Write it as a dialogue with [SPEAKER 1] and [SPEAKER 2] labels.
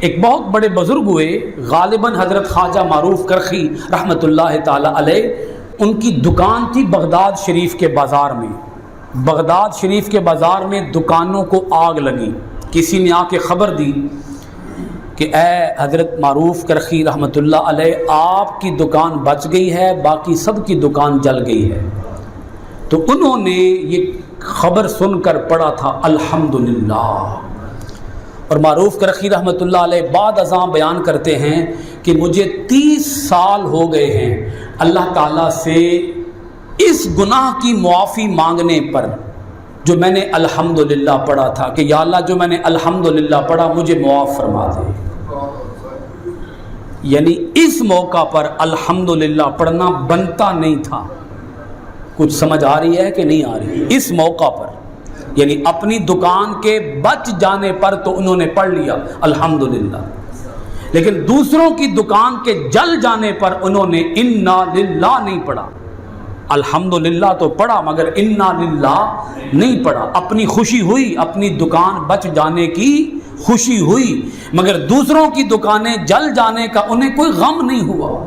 [SPEAKER 1] ایک بہت بڑے بزرگ ہوئے، غالباً حضرت خواجہ معروف کرخی رحمۃ اللہ تعالی علیہ، ان کی دکان تھی بغداد شریف کے بازار میں۔ بغداد شریف کے بازار میں دکانوں کو آگ لگی۔ کسی نے آ کے خبر دی کہ اے حضرت معروف کرخی رحمۃ اللہ علیہ، آپ کی دکان بچ گئی ہے، باقی سب کی دکان جل گئی ہے۔ تو انہوں نے یہ خبر سن کر پڑھا تھا الحمدللہ۔ اور معروف کرخی رحمۃ اللہ علیہ بعد ازاں بیان کرتے ہیں کہ مجھے 30 سال ہو گئے ہیں اللہ تعالیٰ سے اس گناہ کی معافی مانگنے پر جو میں نے الحمدللہ پڑھا تھا، کہ یا اللہ جو میں نے الحمدللہ پڑھا مجھے معاف فرما دے۔ یعنی اس موقع پر الحمدللہ پڑھنا بنتا نہیں تھا۔ کچھ سمجھ آ رہی ہے کہ نہیں آ رہی؟ اس موقع پر یعنی اپنی دکان کے بچ جانے پر تو انہوں نے پڑھ لیا الحمدللہ، لیکن دوسروں کی دکان کے جل جانے پر انہوں نے انا للہ نہیں پڑھا۔ الحمدللہ تو پڑھا مگر انا للہ نہیں پڑھا۔ اپنی خوشی ہوئی، اپنی دکان بچ جانے کی خوشی ہوئی، مگر دوسروں کی دکانیں جل جانے کا انہیں کوئی غم نہیں ہوا۔